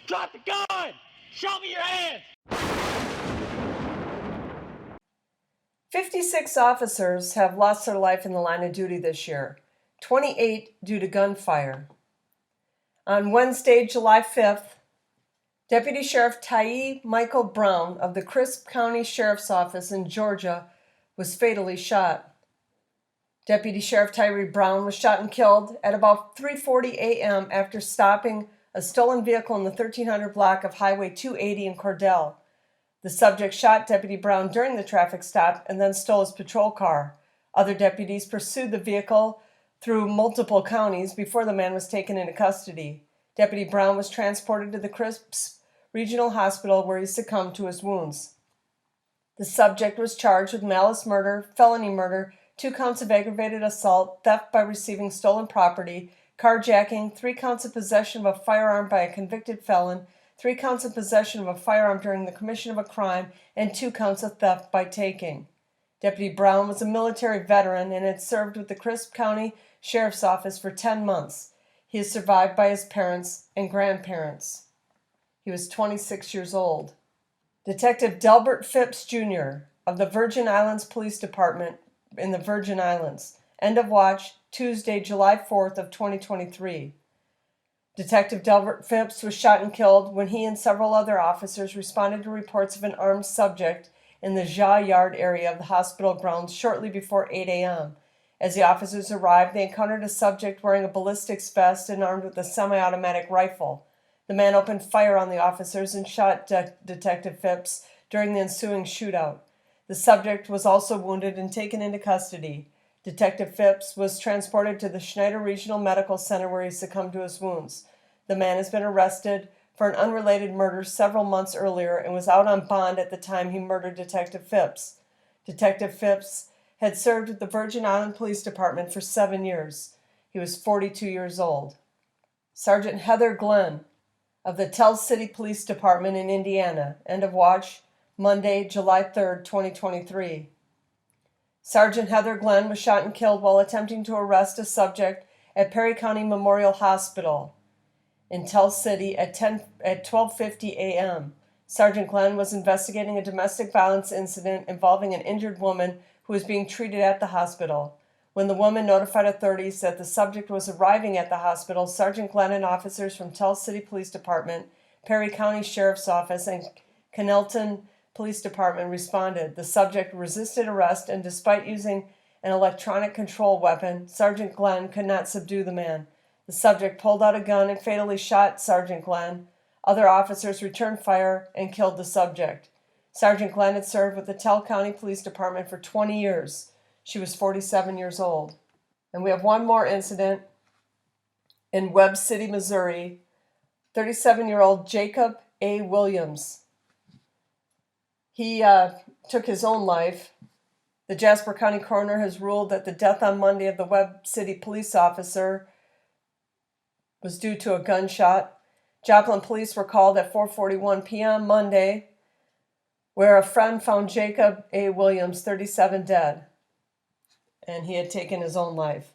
Drop the gun! Show me your hands! 56 officers have lost their life in the line of duty this year, 28 due to gunfire. On Wednesday, July 5th, Deputy Sheriff Tyee Browne of the Crisp County Sheriff's Office in Georgia was fatally shot. Deputy Sheriff Tyee Browne was shot and killed at about 3:40 a.m. after stopping a stolen vehicle in the 1300 block of Highway 280 in Cordell. The subject shot Deputy Browne during the traffic stop and then stole his patrol car. Other deputies pursued the vehicle through multiple counties before the man was taken into custody. Deputy Browne was transported to the Crisp Regional Hospital where he succumbed to his wounds. The subject was charged with malice murder, felony murder, 2 counts of aggravated assault, theft by receiving stolen property, carjacking, 3 counts of possession of a firearm by a convicted felon, 3 counts of possession of a firearm during the commission of a crime, and 2 counts of theft by taking. Deputy Browne was a military veteran and had served with the Crisp County Sheriff's Office for 10 months. He is survived by his parents and grandparents. He was 26 years old. Detective Delberth Phipps, Jr. of the Virgin Islands Police Department in the Virgin Islands. End of watch, Tuesday, July 4th of 2023. Detective Delberth Phipps was shot and killed when he and several other officers responded to reports of an armed subject in the Ja Yard area of the hospital grounds shortly before 8 a.m. As the officers arrived, they encountered a subject wearing a ballistics vest and armed with a semi-automatic rifle. The man opened fire on the officers and shot Detective Phipps during the ensuing shootout. The subject was also wounded and taken into custody. Detective Phipps was transported to the Schneider Regional Medical Center where he succumbed to his wounds. The man has been arrested for an unrelated murder several months earlier and was out on bond at the time he murdered Detective Phipps. Detective Phipps had served with the Virgin Island Police Department for 7 years. He was 42 years old. Sergeant Heather Glenn of the Tell City Police Department in Indiana. End of watch, Monday, July 3rd, 2023. Sergeant Heather Glenn was shot and killed while attempting to arrest a subject at Perry County Memorial Hospital in Tell City at 12:50 a.m. Sergeant Glenn was investigating a domestic violence incident involving an injured woman who was being treated at the hospital. When the woman notified authorities that the subject was arriving at the hospital, Sergeant Glenn and officers from Tell City Police Department, Perry County Sheriff's Office, and Kennelton Police Department responded. The subject resisted arrest, and despite using an electronic control weapon, Sergeant Glenn could not subdue the man. The subject pulled out a gun and fatally shot Sergeant Glenn. Other officers returned fire and killed the subject. Sergeant Glenn had served with the Tell County Police Department for 20 years. She was 47 years old. And we have one more incident in Webb City, Missouri. 37-year-old Jacob A. Williams. He took his own life. The Jasper County coroner has ruled that the death on Monday of the Webb City police officer was due to a gunshot. Joplin police were called at 4:41 p.m. Monday, where a friend found Jacob A. Williams, 37, dead, and he had taken his own life.